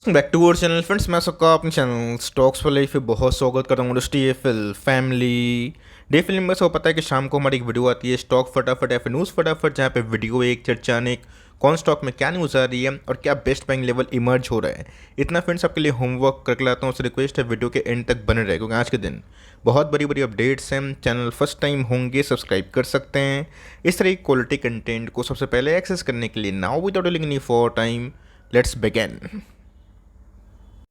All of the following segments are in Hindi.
Back to our channel friends. मैं सबका अपने चैनल स्टॉक्स वाले पे बहुत स्वागत करता हूँ। TFL फैमिली डे फिल्म में सब पता है कि शाम को हमारी एक वीडियो आती है स्टॉक फटाफट या फिर न्यूज़ फटाफट, जहाँ पे वीडियो एक चर्चा ने कौन स्टॉक में क्या न्यूज़ आ रही है और क्या बेस्ट बाइंग लेवल इमर्ज हो रहा है। इतना फ्रेंड्स आपके लिए होमवर्क करके लाता हूँ, उससे रिक्वेस्ट है वीडियो के एंड तक बने रहे, क्योंकि आज के दिन बहुत बड़ी बड़ी अपडेट्स हैं। चैनल फर्स्ट टाइम होंगे सब्सक्राइब कर सकते हैं। इस तरह की क्वालिटी कंटेंट को सबसे पहले एक्सेस करने के लिए now without delaying any for time let's begin.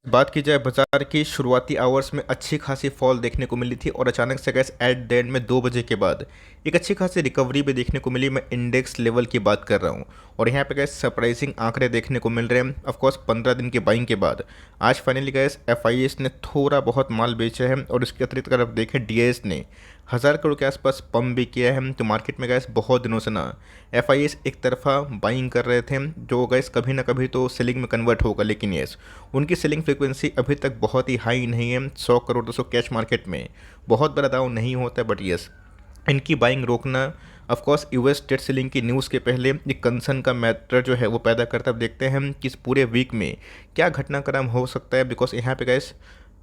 बात की जाए बाजार की, शुरुआती आवर्स में अच्छी खासी फॉल देखने को मिली थी और अचानक से गैस एट द एंड में 2 बजे के बाद एक अच्छी खासी रिकवरी भी देखने को मिली। मैं इंडेक्स लेवल की बात कर रहा हूँ और यहाँ पे गैस सरप्राइजिंग आंकड़े देखने को मिल रहे हैं। ऑफकोर्स 15 दिन के बाइंग के बाद आज फाइनली गैस FIS ने थोड़ा बहुत माल बेचा है और इसके अतिरिक्त अगर आप देखें DIS ने 1000 करोड़ के आसपास पंप भी किया है। तो मार्केट में गैस बहुत दिनों से ना FIS एक तरफा बाइंग कर रहे थे, जो गैस कभी ना कभी तो सेलिंग में कन्वर्ट होगा, लेकिन यस उनकी सेलिंग फ्रीक्वेंसी अभी तक बहुत ही हाई नहीं है। 100 करोड़ 200 कैश मार्केट में बहुत बड़ा दाव नहीं होता, बट यस इनकी बाइंग रोकना ऑफकोर्स US डेट सेलिंग की न्यूज़ के पहले एक कंसर्न का मैटर जो है वो पैदा करता है। अब देखते हैं हम कि इस पूरे वीक में क्या घटनाक्रम हो सकता है, बिकॉज यहाँ पे गैस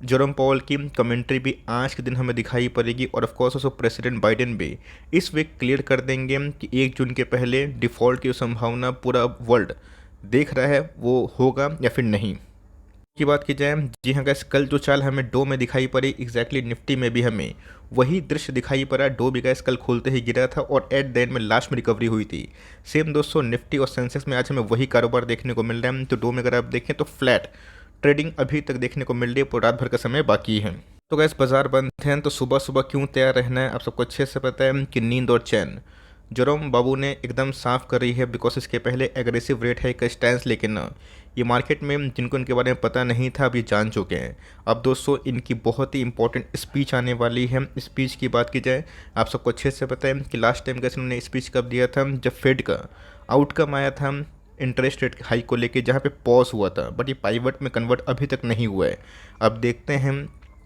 जेरोम पॉवल की कमेंट्री भी आज के दिन हमें दिखाई पड़ेगी और ऑफकोर्स उसको प्रेसिडेंट बाइडेन भी इस वीक क्लियर कर देंगे कि 1 जून के पहले डिफ़ॉल्ट की संभावना पूरा वर्ल्ड देख रहा है वो होगा या फिर नहीं। की बात की जाए, जी हाँ गैस, कल जो चाल हमें डो में दिखाई पड़ी एग्जैक्टली निफ्टी में भी हमें वही दृश्य दिखाई पड़ा। डो भी गैस कल खोलते ही गिरा था और एट द एंड में लास्ट में रिकवरी हुई थी। सेम दोस्तों निफ्टी और सेंसेक्स में आज हमें वही कारोबार देखने को मिल रहा है। तो डो में अगर आप देखें तो फ्लैट ट्रेडिंग अभी तक देखने को मिल रही है, पूरा रात भर का समय बाकी है। तो गैस बाजार बंद हैं तो सुबह सुबह क्यों तैयार रहना है, आप सबको अच्छे से पता है कि नींद और चैन जेरोम बाबू ने एकदम साफ कर रही है, बिकॉज इसके पहले एग्रेसिव रेट है का स्टैंस लेकिन ना ये मार्केट में जिनको इनके बारे में पता नहीं था अब ये जान चुके हैं। अब दोस्तों इनकी बहुत ही इंपॉर्टेंट स्पीच आने वाली है। स्पीच की बात की जाए, आप सबको अच्छे से पता है कि लास्ट टाइम कैसे उन्होंने स्पीच कब दिया था, जब फेड का आउटकम आया था इंटरेस्ट रेट हाइक को लेके, जहाँ पे पॉज हुआ था, बट ये पाइवट में कन्वर्ट अभी तक नहीं हुआ है। अब देखते हैं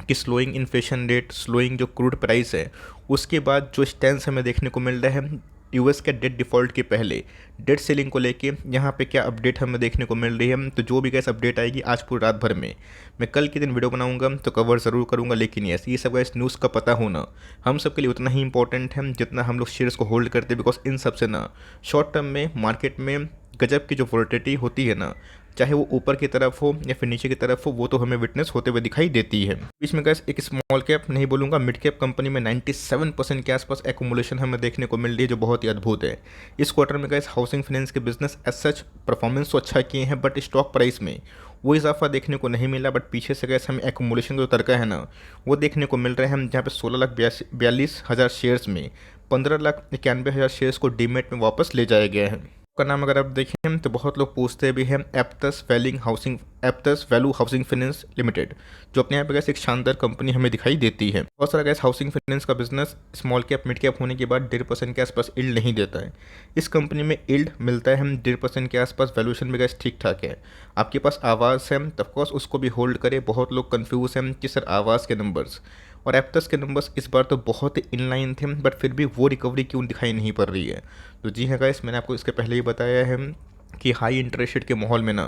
कि स्लोइंग इन्फ्लेशन रेट, स्लोइंग जो क्रूड प्राइस है, उसके बाद जो स्टैंस हमें देखने को मिल रहा है US के डेट डिफ़ॉल्ट के पहले डेट सेलिंग को लेके, यहाँ पे क्या अपडेट हमें देखने को मिल रही है। तो जो भी गैस अपडेट आएगी आज पूरी रात भर में, मैं कल के दिन वीडियो बनाऊंगा तो कवर ज़रूर करूंगा। लेकिन यस ये सब गैस न्यूज़ का पता होना हम सब के लिए उतना ही इंपॉर्टेंट है जितना हम लोग शेयर्स को होल्ड करते हैं, बिकॉज इन सब से ना शॉर्ट टर्म में मार्केट में गजब की जो वोलेटिलिटी होती है ना, चाहे वो ऊपर की तरफ हो या फिर नीचे की तरफ हो, वो तो हमें विटनेस होते हुए दिखाई देती है। बीच में गैस एक स्मॉल कैप नहीं बोलूँगा, मिड कैप कंपनी में 97% के आसपास एक्यूमुलेशन हमें देखने को मिल रही है, जो बहुत ही अद्भुत है। इस क्वार्टर में गैस हाउसिंग फाइनेंस के बिजनेस एज सच परफॉर्मेंस तो अच्छा किए हैं, बट स्टॉक प्राइस में वो इजाफा देखने को नहीं मिला। बट पीछे से गैस हमें एक्यूमुलेशन का जो तरीका है ना वो देखने को मिल रहे हैं, जहाँ पे 16,42,000 शेयर्स में 15,91,000 शेयर्स को डीमेट में वापस ले जाया गया है। का नाम अगर आप देखें तो बहुत लोग पूछते भी हैं Aptus value housing finance limited, जो अपने यहाँ पे गैस एक शानदार कंपनी हमें दिखाई देती है। बहुत सारा गैस हाउसिंग फाइनेंस का business small cap mid cap होने के बाद 1.5% के आसपास इल्ड नहीं देता है। इस कंपनी में इल्ड मिलता है 1.5% के आसपास, वैल्यूएशन भी गैस ठीक ठाक है। आपके पास आवाज़ है तो ऑफकोर्स उसको भी होल्ड करे। बहुत लोग कन्फ्यूज़ हैं कि सर आवाज़ के नंबर्स और एप्टस के नंबर्स इस बार तो बहुत ही इनलाइन थे, बट फिर भी वो रिकवरी क्यों दिखाई नहीं पड़ रही है। तो जी हाँ गाइस, मैंने आपको इसके पहले ही बताया है कि हाई इंटरेस्ट रेट के माहौल में ना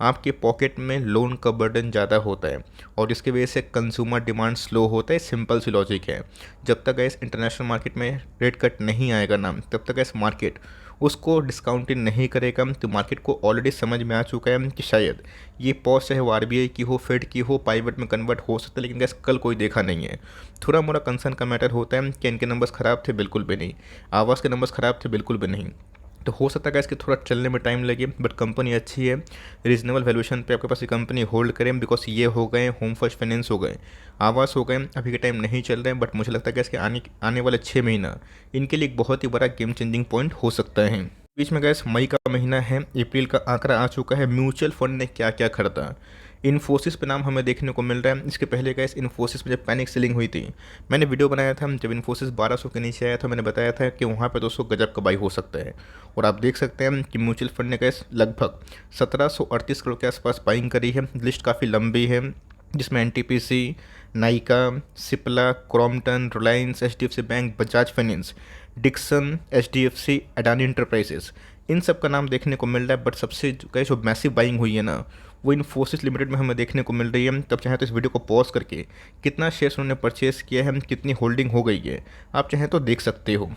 आपके पॉकेट में लोन का बर्डन ज़्यादा होता है और इसकी वजह से कंज्यूमर डिमांड स्लो होता है। सिंपल सी लॉजिक है। जब तक गैस इंटरनेशनल मार्केट में रेट कट नहीं आएगा ना, तब तक गैस मार्केट उसको डिस्काउंटिंग नहीं करेगा। तो मार्केट को ऑलरेडी समझ में आ चुका है कि शायद ये पॉज चाहे वो RBI की हो, फेड की हो, पाइवट में कन्वर्ट हो सकता है, लेकिन गैस कल कोई देखा नहीं है। थोड़ा मोड़ा कंसर्न का मैटर होता है कि इनके नंबर्स ख़राब थे, बिल्कुल भी नहीं। आवाज़ के नंबर्स ख़राब थे, बिल्कुल भी नहीं। तो हो सकता है इसके थोड़ा चलने में टाइम लगे, बट कंपनी अच्छी है। रीजनेबल वैल्यूएशन पे आपके पास ये कंपनी होल्ड करें, बिकॉज ये हो गए होम फर्स्ट फाइनेंस, हो गए आवास, हो गए अभी के टाइम नहीं चल रहे हैं। बट मुझे लगता है कि इसके आने वाले 6 महीना इनके लिए एक बहुत ही बड़ा गेम चेंजिंग पॉइंट हो सकता है। बीच में गैस मई का महीना है, अप्रैल का आंकड़ा आ चुका है। म्यूचुअल फंड ने क्या क्या खरीदा, इन्फोसिस पे नाम हमें देखने को मिल रहा है। इसके पहले गैस इन्फोसिस में जब पैनिक सेलिंग हुई थी, मैंने वीडियो बनाया था जब इन्फोसिस 1200 के नीचे आया था, मैंने बताया था कि वहाँ पे 200 गजब का बाई हो सकता है। और आप देख सकते हैं कि म्यूचुअल फंड ने गैस लगभग 1738 करोड़ के आसपास बाइंग करी है। लिस्ट काफ़ी लंबी है, जिसमें NTPC, Nykaa, Cipla, Crompton, Reliance, HDFC bank, Bajaj finance, Dixon, HDFC, Adani enterprises, इन सब का नाम देखने को मिल रहा है। बट सबसे जो मैसिव बाइंग हुई है ना, वो इन्फोसिस लिमिटेड में हमें देखने को मिल रही है। तब चाहें तो इस वीडियो को पॉज करके कितना शेयर्स उन्होंने परचेस किया है, कितनी होल्डिंग हो गई है, आप चाहें तो देख सकते हो।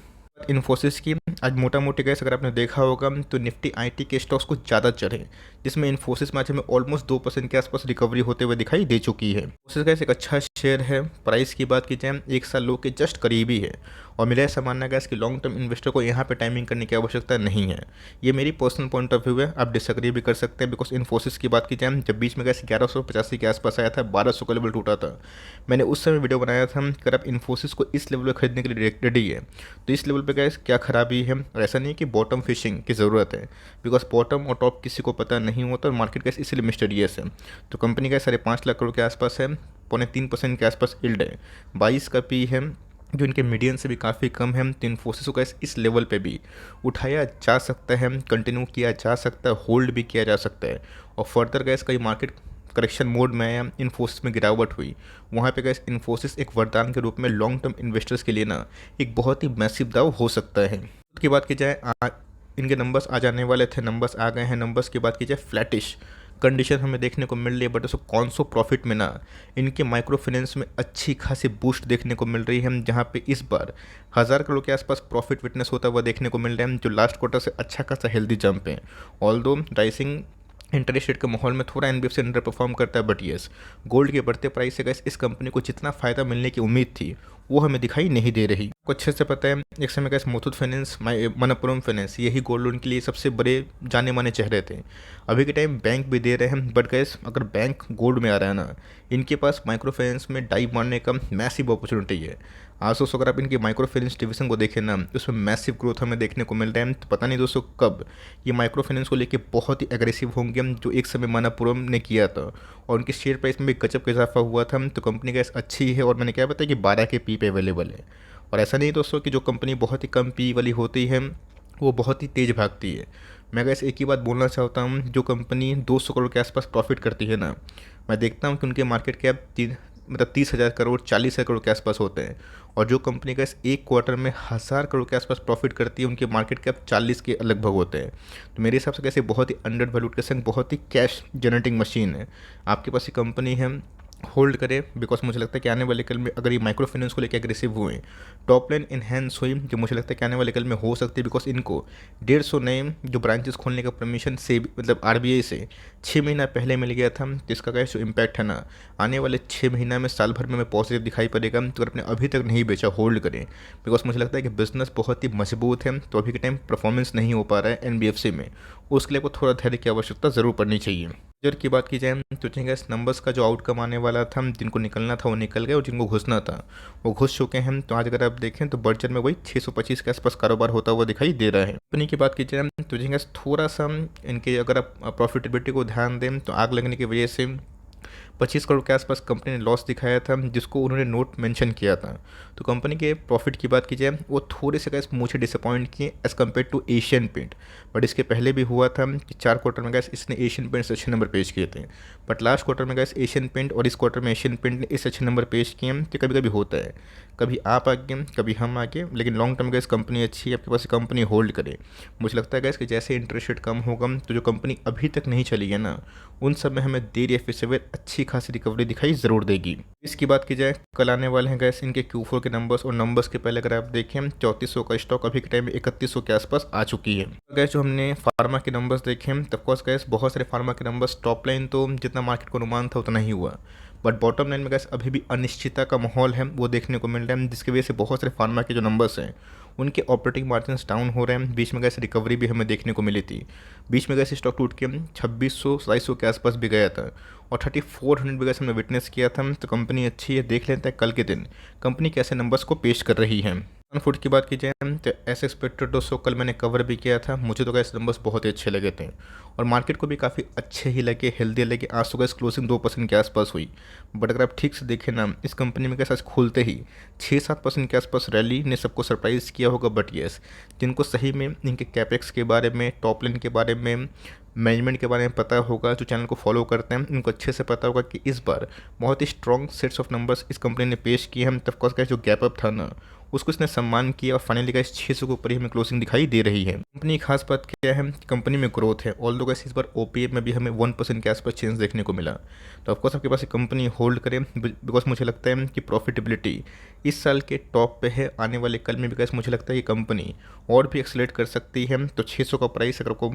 इन्फोसिस की आज मोटा मोटी गैस अगर आपने देखा होगा तो निफ्टी आईटी के स्टॉक्स कुछ ज़्यादा चढ़े, जिसमें इन्फोसिस में आज हमें ऑलमोस्ट 2% के आसपास रिकवरी होते हुए दिखाई दे चुकी है। इन्फोसिस गैस एक अच्छा शेयर है। प्राइस की बात की जाए 1 साल लो के जस्ट करीब ही है, और मेरा ऐसा मानना है कि लॉन्ग टर्म इन्वेस्टर को यहाँ पे टाइमिंग करने की आवश्यकता नहीं है। ये मेरी पर्सनल पॉइंट ऑफ व्यू है, आप डिसएग्री भी कर सकते हैं। बिकॉज इन्फोसिस की बात की जाए जब बीच में गैस 1185 के आसपास आया था, 1200 का लेवल टूटा था, मैंने उस समय वीडियो बनाया था कि अगर आप इन्फोसिस को इस लेवल पर खरीदने के लिए रेडी है तो इस लेवल पर गैस क्या खराबी है। और ऐसा नहीं है कि बॉटम फिशिंग की ज़रूरत है, बिकॉज बॉटम और टॉप किसी को पता नहीं होता, और मार्केट गैस इसलिए मिस्टीरियस है। तो कंपनी का 5.5 लाख करोड़ के आसपास है, 0.3% के आसपास यील्ड है, 22 का पी है, जो इनके मीडियन से भी काफ़ी कम है। तो इन्फोसिस को इस लेवल पे भी उठाया जा सकता है, कंटिन्यू किया जा सकता है, होल्ड भी किया जा सकता है। और फर्दर गैस कई मार्केट करेक्शन मोड में आया, इन्फोसिस में गिरावट हुई, वहाँ पे गैस इन्फोसिस एक वरदान के रूप में लॉन्ग टर्म इन्वेस्टर्स के लिए ना एक बहुत ही मैसिव दाव हो सकता है। की बात की जाए इनके नंबर्स आ जाने वाले थे, नंबर्स आ गए हैं। नंबर्स की बात की जाए फ्लैटिश कंडीशन हमें देखने को मिल रही है, बट उसको कौन सो प्रॉफिट में ना इनके माइक्रो फाइनेंस में अच्छी खासी बूस्ट देखने को मिल रही है, जहाँ पे इस बार 1000 करोड़ के आसपास प्रॉफिट विटनेस होता हुआ देखने को मिल रहा है, जो लास्ट क्वार्टर से अच्छा खासा हेल्दी जंप है। ऑल्दो राइसिंग इंटरेस्ट रेट के माहौल में थोड़ा एनबीएफसी अंडर परफॉर्म करता है, बट येस गोल्ड के बढ़ते प्राइस से गैस इस कंपनी को जितना फ़ायदा मिलने की उम्मीद थी वो हमें दिखाई नहीं दे रही। को अच्छे से पता है एक समय gas Muthoot finance, Manappuram finance, यही गोल्ड लोन के लिए सबसे बड़े जाने माने चेहरे थे। अभी के टाइम बैंक भी दे रहे हैं, बट गैस अगर बैंक गोल्ड में आ रहा है ना, इनके पास माइक्रो फाइनेंस में डाइव मारने का मैसिव अपॉर्चुनिटी है। आज दोस्तों अगर आप इनकी माइक्रो फाइनेंस डिवीजन को देखें ना, उसमें मैसिव ग्रोथ हमें देखने को मिल रहा है। तो पता नहीं दोस्तों कब ये माइक्रो फाइनेंस को लेके बहुत ही एग्रेसिव होंगे, जो एक समय मनप्पुरम ने किया था, और उनके शेयर प्राइस में भी गजब का इजाफा हुआ था। तो कंपनी का अच्छी है, और मैंने क्या बताया कि 12 के पी पे अवेलेबल है। और ऐसा नहीं दोस्तों कि जो कंपनी बहुत ही कम पी वाली होती है वो बहुत ही तेज़ भागती है। मैं गैस एक ही बात बोलना चाहता हूँ, जो कंपनी 200 करोड़ के आसपास प्रॉफिट करती है ना, मैं देखता हूँ कि उनके मार्केट कैप 30,000 करोड़, 40,000 करोड़ के आसपास होते हैं। और जो कंपनी का एक क्वार्टर में 1000 करोड़ के आसपास प्रॉफिट करती है, उनके मार्केट कैप 40 के लगभग होते हैं। तो मेरे हिसाब से कैसे बहुत ही अंडर वैल्यूड के संग बहुत ही कैश जनरेटिंग मशीन है। आपके पास ये कंपनी है, होल्ड करें, बिकॉज मुझे लगता है कि आने वाले कल में अगर ये माइक्रो फाइनेंस को लेकर एग्रेसिव हुए, टॉप लाइन इन्हेंस हुई, जो मुझे लगता है कि आने वाले कल में हो सकती है, बिकॉज इनको 150 नए जो ब्रांचेस खोलने का परमिशन से मतलब आरबीआई से 6 महीना पहले मिल गया था। जिसका क्या जो इम्पैक्ट है ना, आने वाले 6 महीना में, साल भर में हमें पॉजिटिव दिखाई पड़ेगा। तो अगर आपने अभी तक नहीं बेचा, होल्ड करें, बिकॉज मुझे लगता है कि बिजनेस बहुत ही मजबूत है। तो अभी के टाइम परफॉर्मेंस नहीं हो पा रहा है एनबीएफसी में, उसके लिए आपको थोड़ा धैर्य की आवश्यकता ज़रूर पड़नी चाहिए। बर्जर की बात की जाए तो चाहिए इस नंबर्स का जो आउटकम आने वाला था, जिनको निकलना था वो निकल गए, और जिनको घुसना था वो घुस चुके हैं। तो आज अगर आप देखें तो बर्जर में वही 625 के आसपास कारोबार होता हुआ दिखाई दे रहा है। कंपनी की बात की जाए तो चाहिए थोड़ा सा इनके अगर आप प्रॉफिटेबिलिटी को ध्यान दें तो आग लगने की वजह से 25 करोड़ के आसपास कंपनी ने लॉस दिखाया था, जिसको उन्होंने नोट मेंशन किया था। तो कंपनी के प्रॉफिट की बात की जाए वो थोड़े से गैस मुझे डिसअपॉइंट किए as compare to Asian Paint. But इसके पहले भी हुआ था कि 4 क्वार्टर में गैस इसने एशियन पेंट से अच्छे नंबर पेश किए थे, बट लास्ट क्वार्टर में गैस एशियन पेंट और इस क्वार्टर में एशियन पेंट ने इस अच्छे नंबर पेश किए। तो कभी कभी होता है, कभी आप आगे कभी हम आगे, लेकिन लॉन्ग टर्म गैस कंपनी अच्छी है, आपके पास कंपनी होल्ड करे। मुझे लगता है गैस कि जैसे इंटरेस्ट रेट कम होगा तो जो कंपनी अभी तक नहीं चली है ना, उन सब में हमें देर या फिर सवेर अच्छी खासी रिकवरी दिखाई ज़रूर देगी। इसकी बात की जाए कल आने वाले हैं गैस इनके Q4 के नंबर्स, और नंबर्स के पहले अगर आप देखें 3400 का स्टॉक अभी के टाइम में 3100 के आसपास आ चुकी है। गैस जो हमने फार्मा के नंबर्स देखे हैं, तब कोर्स गैस बहुत सारे फार्मा के नंबर्स टॉप लाइन तो जितना मार्केट को अनुमान था उतना ही हुआ, बट बॉटम लाइन में गैस अभी भी अनिश्चितता का माहौल है, वो देखने को मिल रहा है, जिसकी वजह से बहुत सारे फार्मा के जो नंबर्स हैं उनके ऑपरेटिंग मार्जिन डाउन हो रहे हैं। बीच में गैस रिकवरी भी हमें देखने को मिली थी, बीच में गैस स्टॉक टूट के 2600-2700 के आसपास भी गया था, और 3400 भी गैस हमने विटनेस किया था। तो कंपनी अच्छी है, देख लेते हैं कल के दिन कंपनी कैसे नंबर्स को पेश कर रही है। फूड की बात की जाए तो एस एक्सपेक्टेड दोस्तों कल मैंने कवर भी किया था, मुझे तो गैस नंबर्स बहुत ही अच्छे लगे थे, और मार्केट को भी काफ़ी अच्छे ही लगे, हेल्दी लगे। आज तो गैस क्लोजिंग 2% के आसपास हुई, बट अगर आप ठीक से देखें ना, इस कंपनी में गैस आज खुलते ही 6-7% के आसपास रैली ने सबको सरप्राइज़ किया होगा। बट येस, जिनको सही में इनके कैपेक्स के बारे में, टॉप लाइन के बारे में, मैनेजमेंट के बारे में पता होगा, जो चैनल को फॉलो करते हैं, उनको अच्छे से पता होगा कि इस बार बहुत ही स्ट्रॉन्ग सेट्स ऑफ नंबर्स इस कंपनी ने पेश किए हैं। तब का जो गैप अप था ना, उसको इसने सम्मान किया और फाइनली गाइस 600 के ऊपर ही हमें क्लोजिंग दिखाई दे रही है। कंपनी की खास बात क्या है, कंपनी में ग्रोथ है। ऑल्दो गाइस इस बार ओपीए में भी हमें 1% के आसपास चेंज देखने को मिला। तो ऑफकोर्स आपके पास एक कंपनी होल्ड करें, बिकॉज मुझे लगता है कि प्रॉफिटेबिलिटी इस साल के टॉप पे है। आने वाले कल में भी गाइस मुझे लगता है कि कंपनी और भी एक्सलेट कर सकती है। तो 600 का प्राइस अगर को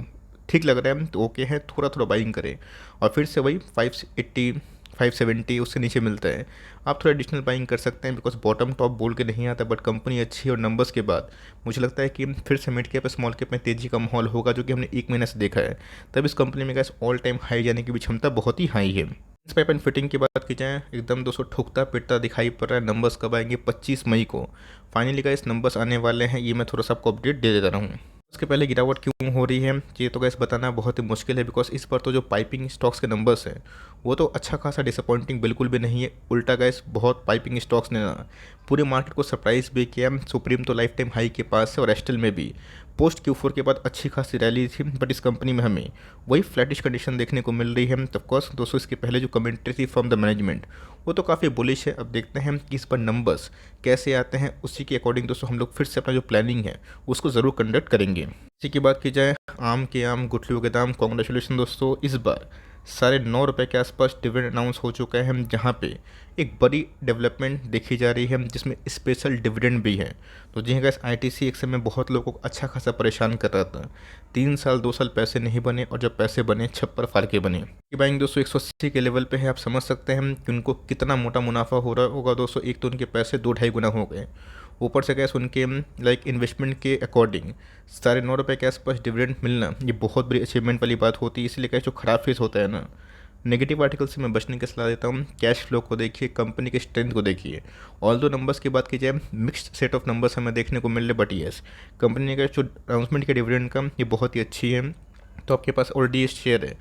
ठीक लग रहा है तो ओके है, थोड़ा थोड़ा बाइंग करें और फिर से वही 580 570 उससे नीचे मिलता है, आप थोड़ा एडिशनल बाइंग कर सकते हैं। बिकॉज बॉटम टॉप बोल के नहीं आता, बट कंपनी अच्छी है और नंबर्स के बाद मुझे लगता है कि फिर से मिड कैप स्मॉल कैप में तेज़ी का माहौल होगा, जो कि हमने एक महीने से देखा है। तब इस कंपनी में गैस ऑल टाइम हाई जाने की भी क्षमता बहुत ही हाई है। इस पाइप एंड फिटिंग की बात की जाए, एकदम दोस्तों ठुकता पिटता दिखाई पड़ रहा है। नंबर्स कब आएंगे? 25 मई को फाइनली का इस नंबर्स आने वाले हैं। ये मैं थोड़ा सा आपको अपडेट दे देता रहा हूँ। उसके पहले गिरावट क्यों हो रही है ये तो गैस बताना बहुत ही मुश्किल है, बिकॉज इस पर तो जो पाइपिंग स्टॉक्स के नंबर्स हैं वो तो अच्छा खासा डिसअपॉइंटिंग बिल्कुल भी नहीं है। उल्टा गैस बहुत पाइपिंग स्टॉक्स ने ना पूरे मार्केट को सरप्राइज भी किया। सुप्रीम तो लाइफ टाइम हाई के पास है और एस्टल में भी पोस्ट Q4 के बाद अच्छी खासी रैली थी, बट इस कंपनी में हमें वही फ्लैटिश कंडीशन देखने को मिल रही है। ऑफकोर्स दोस्तों इसके पहले जो कमेंट्री थी फ्रॉम द मैनेजमेंट वो तो काफ़ी बुलिश है। अब देखते हैं कि इस पर नंबर्स कैसे आते हैं, उसी के अकॉर्डिंग दोस्तों हम लोग फिर से अपना जो प्लानिंग है उसको ज़रूर कंडक्ट करेंगे। इसी की बात की जाए, आम के आम गुठलियों के दाम, कॉन्ग्रेचुलेसन दोस्तों, इस बार 9.5 रुपये के आसपास डिविडेंड अनाउंस हो चुका है, जहाँ पे एक बड़ी डेवलपमेंट देखी जा रही है जिसमें स्पेशल डिविडेंड भी है। तो जी हाँ, आईटीसी एक समय बहुत लोगों को अच्छा खासा परेशान कर रहा था। 3 साल 2 साल पैसे नहीं बने और जब पैसे बने छप्पर फाड़ के बने। ये बाइंग दोस्तों 180 के लेवल पे है, आप समझ सकते हैं कि उनको कितना मोटा मुनाफा हो रहा होगा दोस्तों। एक तो उनके पैसे 2-2.5 गुना हो गए, ऊपर से गैस उनके लाइक इन्वेस्टमेंट के अकॉर्डिंग 9.5 रुपये के आसपास डिविडेंड मिलना ये बहुत बड़ी अचीवमेंट वाली बात होती है। इसलिए कैसे जो खराब फेस होता है ना, नेगेटिव आर्टिकल से मैं बचने की सलाह देता हूँ। कैश फ्लो को देखिए, कंपनी के स्ट्रेंथ को देखिए। ऑल्दो नंबर्स की बात की जाए, मिक्स्ड सेट ऑफ नंबर्स हमें देखने को मिल रहे, बट येस कंपनी का जो अनाउंसमेंट के डिविडेंड का ये बहुत ही अच्छी है। तो आपके पास ऑलरेडी शेयर है,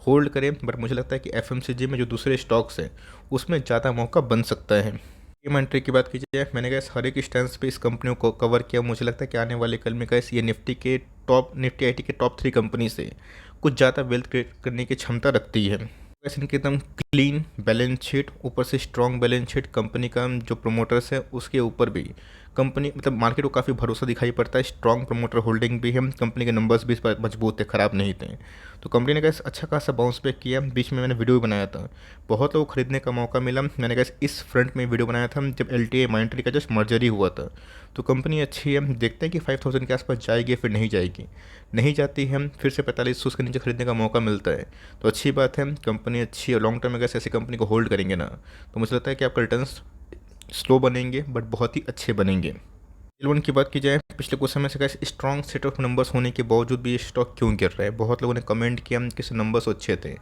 होल्ड करें। बट मुझे लगता है कि एफएमसीजी में जो दूसरे स्टॉक्स हैं उसमें ज़्यादा मौका बन सकता है। एंट्री की बात की जाए, मैंने गैस हर एक स्टैंड पे इस कंपनियों को कवर किया। मुझे लगता है कि आने वाले कल में गैस ये निफ्टी आईटी के टॉप 3 कंपनी से कुछ ज़्यादा वेल्थ क्रिएट करने की क्षमता रखती है। वैसे इनकी एकदम क्लीन बैलेंस शीट, ऊपर से स्ट्रॉन्ग बैलेंस शीट, कंपनी का जो प्रमोटर्स है उसके ऊपर भी कंपनी मतलब मार्केट को काफ़ी भरोसा दिखाई पड़ता है। स्ट्रॉन्ग प्रमोटर होल्डिंग भी है, कंपनी के नंबर्स भी इस पर मजबूत थे, ख़राब नहीं थे। तो कंपनी ने कैसे अच्छा खासा बाउंस बैक किया। बीच में मैंने वीडियो भी बनाया था, बहुत लोगों को खरीदने का मौका मिला। मैंने कैसे इस फ्रंट में वीडियो बनाया था जब LTI माइंट्री का जस्ट मर्जर ही हुआ था। तो कंपनी अच्छी है, देखते हैं कि 5000 के आसपास जाएगी फिर नहीं जाएगी। नहीं जाती है फिर से 4500 के नीचे खरीदने का मौका मिलता है तो अच्छी बात है। कंपनी अच्छी है, लॉन्ग टर्म में कैसे ऐसी कंपनी को होल्ड करेंगे ना तो मुझे लगता है कि आपका रिटर्न्स स्लो बनेंगे बट बहुत ही अच्छे बनेंगे। L1 की बात की जाए, पिछले कुछ समय से कैसे स्ट्रॉन्ग सेट ऑफ नंबर्स होने के बावजूद भी ये स्टॉक क्यों गिर रहा है। बहुत लोगों ने कमेंट किया कि नंबर्स अच्छे थे,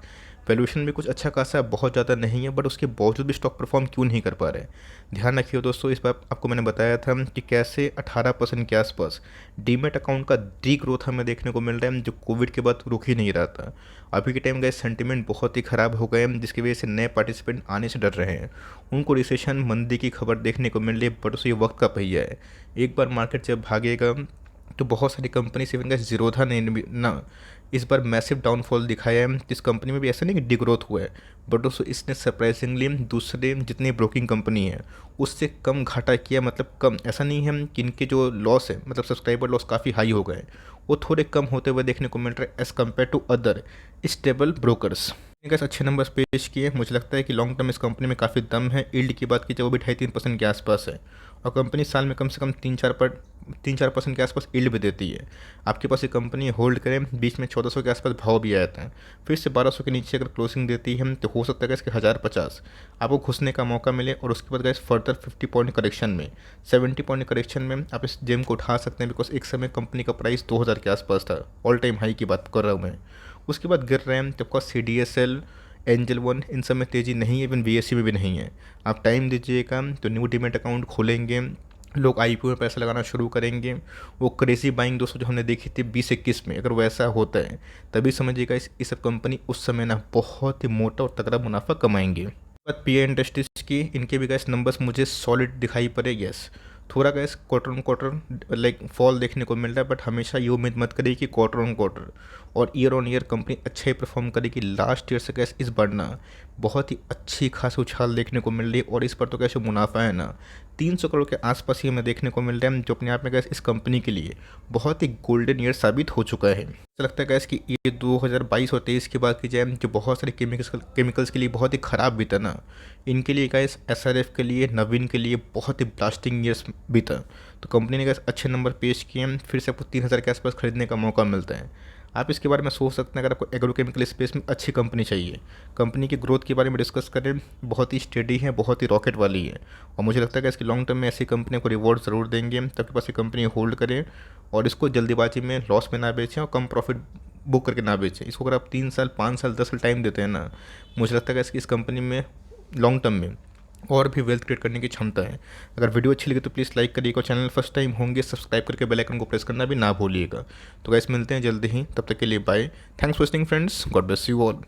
वैल्यूएशन भी कुछ अच्छा खासा बहुत ज़्यादा नहीं है, बट उसके बावजूद भी स्टॉक परफॉर्म क्यों नहीं कर पा रहे। ध्यान रखिए दोस्तों, इस बार आपको मैंने बताया था कि कैसे 18% के आसपास डीमेट अकाउंट का डी ग्रोथ हमें देखने को मिल रहा है, जो कोविड के बाद रुक ही नहीं रहा था। अभी के टाइम गए सेंटिमेंट बहुत ही ख़राब हो गए, जिसकी वजह से नए पार्टिसिपेंट आने से डर रहे हैं। उनको रिसेशन मंदी की खबर देखने को मिल रही है, बट उसे ये वक्त का पहिया है। एक बार मार्केट जब भागेगा तो बहुत सारी कंपनी से इनका जीरोधा ने ना इस बार मैसिव डाउनफॉल दिखाया है। इस कंपनी में भी ऐसा नहीं कि डिग्रोथ हुआ है, बट दोस्तों इसने सरप्राइजिंगली दूसरे जितनी ब्रोकिंग कंपनी है उससे कम घाटा किया। मतलब कम, ऐसा नहीं है कि इनके जो लॉस है मतलब सब्सक्राइबर लॉस काफ़ी हाई हो गए, वो थोड़े कम होते हुए देखने को मिल रहा है as compare to other stable brokers. Gas अच्छे नंबर्स पेश किए। मुझे लगता है कि लॉन्ग टर्म इस कंपनी में काफ़ी दम है। यील्ड की बात की जाए वो भी 2.5-3% के आसपास है और कंपनी साल में कम से कम 3-4% के आसपास यील्ड भी देती है। आपके पास ये कंपनी होल्ड करें, बीच में 1400 के आसपास भाव भी आया था, फिर से 1200 के नीचे अगर क्लोजिंग देती है तो हो सकता है इसके 1050 आपको घुसने का मौका मिले और उसके बाद गैस फर्दर 50 पॉइंट करेक्शन में 70 पॉइंट करेक्शन में आप इस जेम को उठा सकते हैं। बिकॉज एक समय कंपनी का प्राइस 2000 के आसपास था, ऑल टाइम हाई की बात कर रहा हूँ मैं। उसके बाद गिर रहे हैं, तो ऑफकोर्स CDSL, एंजल वन, इन सब में तेज़ी नहीं है, इवन BSE में भी नहीं है। आप टाइम दीजिएगा तो न्यू डीमेट अकाउंट खोलेंगे, लोग IPO में पैसा लगाना शुरू करेंगे। वो क्रेजी बाइंग दोस्तों जो हमने देखी थी 2021 में, अगर वैसा होता है तभी समझिएगा इस सब कंपनी उस समय ना बहुत ही मोटा और तगड़ा मुनाफा कमाएंगे। बात PI इंडस्ट्रीज की, इनके भी गैस नंबर्स मुझे सॉलिड दिखाई पड़े। यस थोड़ा गैस क्वार्टर लाइक फॉल देखने को मिल रहा है, बट हमेशा ये उम्मीद मत करिए कि क्वार्टर ऑन क्वार्टर और ईयर ऑन ईयर कंपनी अच्छा ही परफॉर्म करेगी। लास्ट ईयर से गैस इस बार ना बहुत ही अच्छी खासी उछाल देखने को मिल रही है और इस पर तो कैसे मुनाफा है ना 300 करोड़ के आसपास ही हमें देखने को मिल रहा है, जो अपने आप में गैस इस कंपनी के लिए बहुत ही गोल्डन ईयर साबित हो चुका है। ऐसा लगता है गैस कि ये 2022 और 23 की बात की जाए, जो बहुत सारे केमिकल्स के लिए बहुत ही ख़राब बीता ना, इनके लिए गैस एसआरएफ के लिए, नवीन के लिए बहुत ही ब्लास्टिंग ईयर्स बीता। तो कंपनी ने गैस अच्छे नंबर पेश किए हैं, फिर से आपको 3000 के आसपास खरीदने का मौका मिलता है। आप इसके बारे में सोच सकते हैं, अगर आपको एग्रोकेमिकल स्पेस में अच्छी कंपनी चाहिए। कंपनी की ग्रोथ के बारे में डिस्कस करें, बहुत ही स्टेडी है, बहुत ही रॉकेट वाली है, और मुझे लगता है कि इसकी लॉन्ग टर्म में ऐसी कंपनियों को रिवॉर्ड ज़रूर देंगे, तब पास ये कंपनी होल्ड करें और इसको जल्दीबाजी में लॉस में ना बेचें और कम प्रॉफिट बुक करके ना बेचें। इसको अगर आप 3 साल, 5 साल, 10 साल टाइम देते हैं ना, मुझे लगता है कि इस कंपनी में लॉन्ग टर्म में और भी वेल्थ क्रिएट करने की क्षमता है। अगर वीडियो अच्छी लगी तो प्लीज़ लाइक करिएगा और चैनल फर्स्ट टाइम होंगे सब्सक्राइब करके बेल आइकन को प्रेस करना भी ना भूलिएगा। तो गाइस मिलते हैं जल्दी ही, तब तक के लिए bye. Thanks for watching friends, God bless you all.